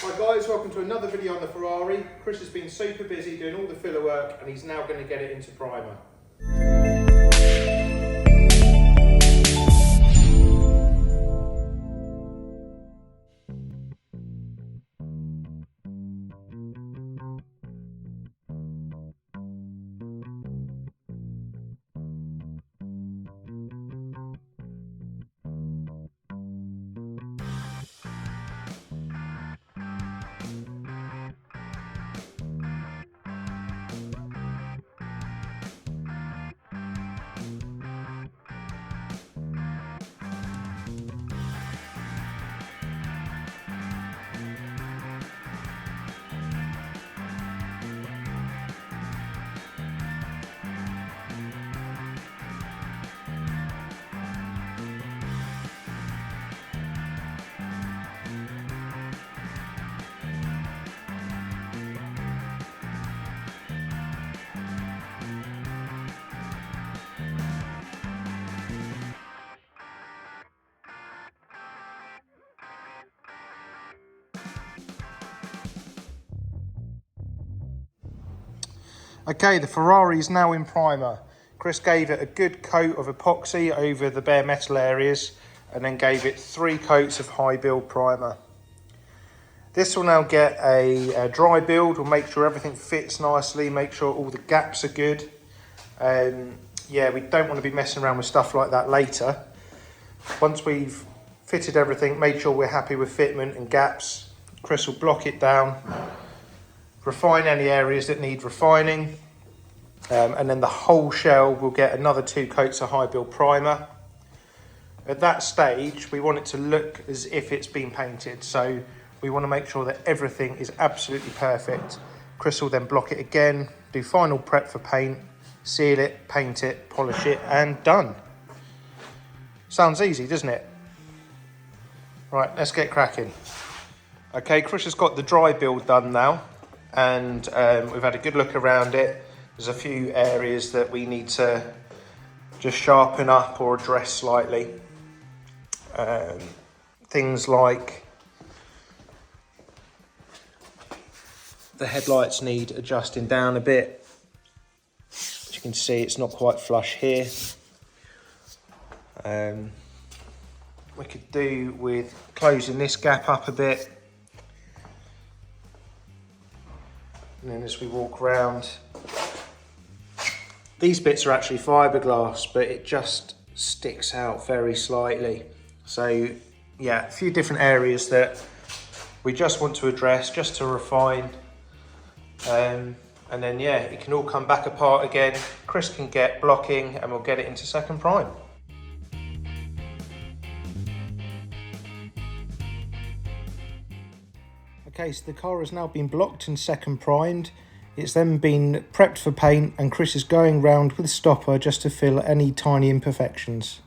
Hi guys, welcome to another video on the Ferrari. Chris has been super busy doing all the filler work and he's now going to get it into primer. Okay, the Ferrari is now in primer. Chris gave it a good coat of epoxy over the bare metal areas and then gave it 3 coats of high build primer. This will now get a dry build. We'll make sure everything fits nicely, make sure all the gaps are good. Yeah, we don't want to be messing around with stuff like that later. Once we've fitted everything, made sure we're happy with fitment and gaps, Chris will block it down, refine any areas that need refining, and then the whole shell will get another 2 coats of high build primer. At that stage, we want it to look as if it's been painted, so we want to make sure that everything is absolutely perfect. Chris will then block it again, do final prep for paint, seal it, paint it, polish it, and done. Sounds easy, doesn't it? Right, let's get cracking. Okay, Chris has got the dry build done now, and we've had a good look around it. There's a few areas that we need to just sharpen up or address slightly. Things like the headlights need adjusting down a bit. As you can see, it's not quite flush here. We could do with closing this gap up a bit. And then as we walk around, these bits are actually fiberglass, but it just sticks out very slightly. So yeah, a few different areas that we just want to address, just to refine. And then yeah, it can all come back apart again. Chris can get blocking and we'll get it into second prime. Okay, so the car has now been blocked and second primed. It's then been prepped for paint and Chris is going round with a stopper just to fill any tiny imperfections.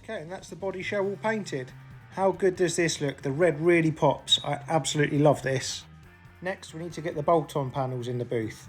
Okay, and that's the body shell all painted. How good does this look? The red really pops. I absolutely love this. Next, we need to get the bolt-on panels in the booth.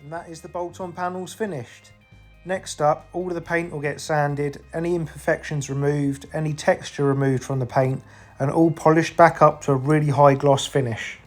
And that is the bolt-on panels finished. Next up, all of the paint will get sanded, any imperfections removed, any texture removed from the paint, and all polished back up to a really high gloss finish.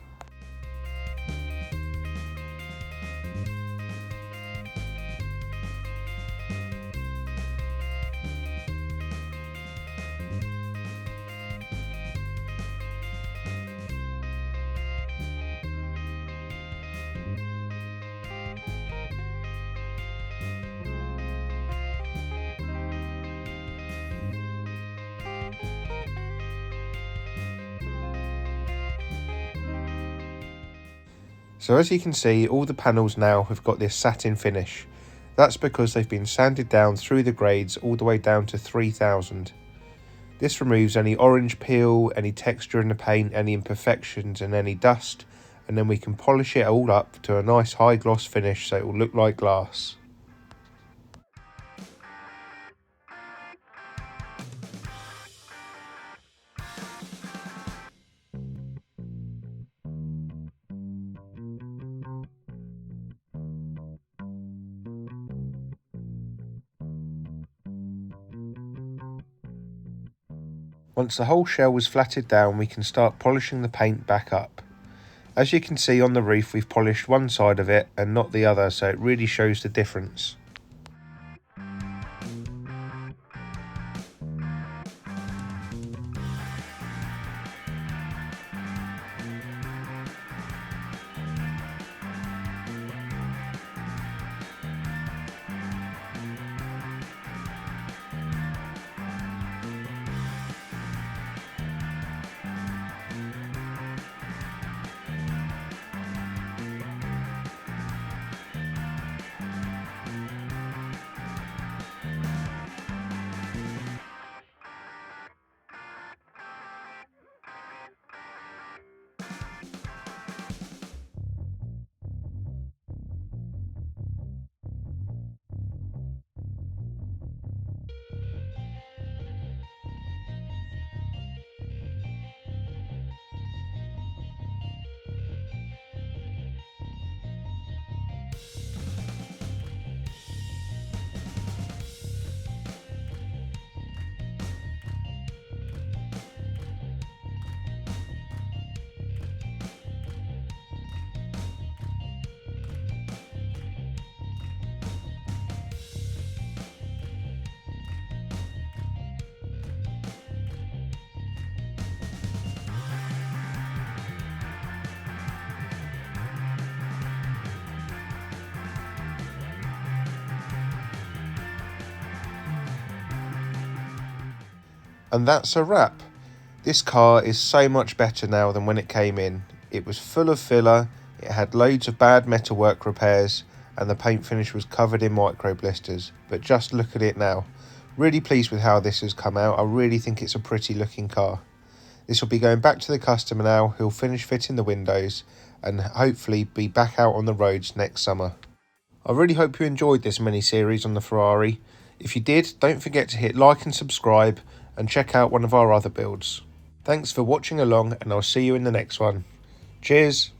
So as you can see, all the panels now have got this satin finish. That's because they've been sanded down through the grades all the way down to 3000. This removes any orange peel, any texture in the paint, any imperfections and any dust, and then we can polish it all up to a nice high gloss finish so it will look like glass. Once the whole shell was flatted down, we can start polishing the paint back up. As you can see on the roof, we've polished one side of it and not the other, so it really shows the difference. And that's a wrap. This car is so much better now than when it came in. It was full of filler, it had loads of bad metalwork repairs, and the paint finish was covered in micro blisters. But just look at it now. Really pleased with how this has come out. I really think it's a pretty looking car. This will be going back to the customer now, who'll finish fitting the windows and hopefully be back out on the roads next summer. I really hope you enjoyed this mini-series on the Ferrari. If you did, don't forget to hit like and subscribe and check out one of our other builds. Thanks for watching along, and I'll see you in the next one. Cheers!